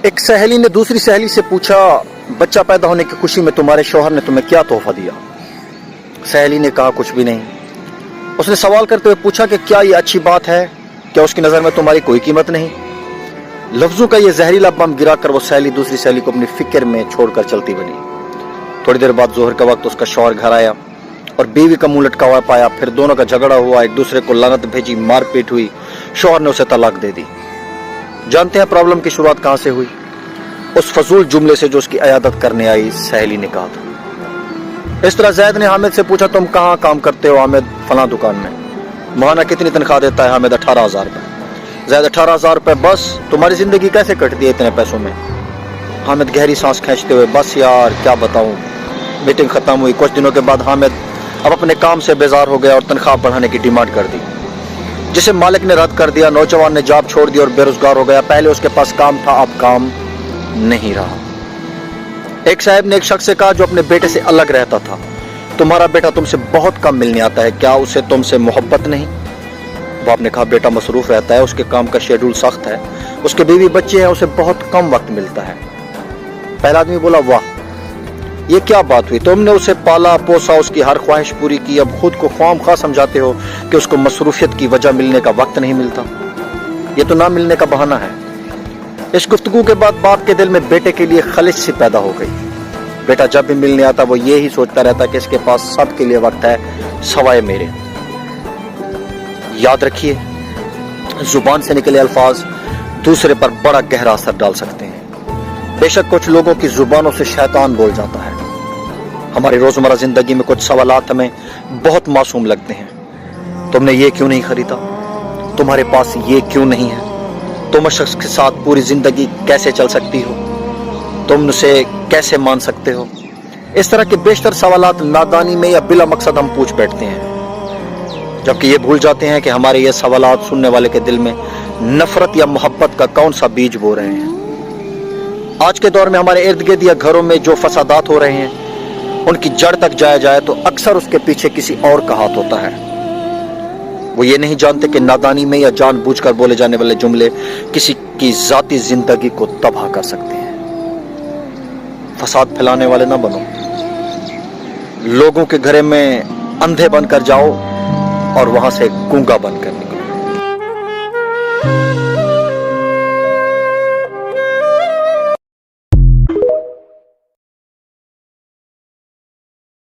एक सहेली ने दूसरी सहेली से पूछा, बच्चा पैदा होने की खुशी में तुम्हारे शौहर ने तुम्हें क्या तोहफा दिया? सहेली ने कहा, कुछ भी नहीं। उसने सवाल करते हुए पूछा कि क्या ये अच्छी बात है? क्या उसकी नज़र में तुम्हारी कोई कीमत नहीं? लफ्ज़ों का ये जहरीला बम गिरा कर वो सहेली दूसरी सहेली को अपनी फिक्र में छोड़कर चलती बनी। थोड़ी देर बाद जोहर का वक्त उसका शौहर घर आया और बीवी का मुंह लटका हुआ पाया। फिर दोनों का झगड़ा हुआ, एक दूसरे को लानत भेजी, मारपीट हुई। शौहर ने उसे तलाक दे दी। जानते हैं प्रॉब्लम की शुरुआत कहां से हुई? उस फजूल जुमले से जो उसकी इयादत करने आई सहेली ने कहा था। इस तरह जैद ने हामिद से पूछा, तुम कहाँ काम करते हो? हामिद, फलां दुकान में। माना कितनी तनख्वाह देता है? हामिद, 18,000 रुपये। जैद, 18,000 रुपये बस? तुम्हारी जिंदगी कैसे कटती है इतने पैसों में? हामिद गहरी सांस खींचते हुए, बस यार क्या बताऊं। मीटिंग खत्म हुई। कुछ दिनों के बाद हामिद अब अपने काम से बेजार हो गया और तनख्वाह बढ़ाने की डिमांड कर दी, जिसे मालिक ने रद्द कर दिया। नौजवान ने जॉब छोड़ दी और बेरोजगार हो गया। पहले उसके पास काम था, अब काम नहीं रहा। एक साहब ने एक शख्स से कहा जो अपने बेटे से अलग रहता था, तुम्हारा बेटा तुमसे बहुत कम मिलने आता है, क्या उसे तुमसे मोहब्बत नहीं? बाप ने कहा, बेटा मसरूफ रहता है, उसके काम का शेड्यूल सख्त है, उसके बीवी बच्चे हैं, उसे बहुत कम वक्त मिलता है। पहला आदमी बोला, वाह ये क्या बात हुई, तुमने उसे पाला पोसा, उसकी हर ख्वाहिश पूरी की, अब खुद को ख्वाम खा समझाते हो कि उसको मसरूफियत की वजह मिलने का वक्त नहीं मिलता। ये तो ना मिलने का बहाना है। इस गुफ्तगू के बाद बाप के दिल में बेटे के लिए खलिश सी पैदा हो गई। बेटा जब भी मिलने आता वो ये ही सोचता रहता कि इसके पास सब के लिए वक्त है सवाए मेरे। याद रखिए, जुबान से निकले अल्फाज दूसरे पर बड़ा गहरा असर डाल सकते हैं। बेशक कुछ लोगों की जुबानों से शैतान बोल जाता है। हमारी रोजमर्रा जिंदगी में कुछ सवालात हमें बहुत मासूम लगते हैं। तुमने ये क्यों नहीं खरीदा? तुम्हारे पास ये क्यों नहीं है? तुम उस शख्स के साथ पूरी जिंदगी कैसे चल सकती हो? तुम उसे कैसे मान सकते हो? इस तरह के बेशतर सवालात नादानी में या बिला मकसद हम पूछ बैठते हैं, जबकि ये भूल जाते हैं कि हमारे ये सवालात सुनने वाले के दिल में नफरत या मोहब्बत का कौन सा बीज बो रहे हैं। आज के दौर में हमारे इर्द गिर्द या घरों में जो फसादात हो रहे हैं, उनकी जड़ तक जाया जाए तो अक्सर उसके पीछे किसी और का हाथ होता है। वो ये नहीं जानते कि नादानी में या जानबूझकर बोले जाने वाले जुमले किसी की जाती जिंदगी को तबाह कर सकते हैं। फसाद फैलाने वाले ना बनो। लोगों के घरे में अंधे बनकर जाओ और वहां से गूंगा बनकर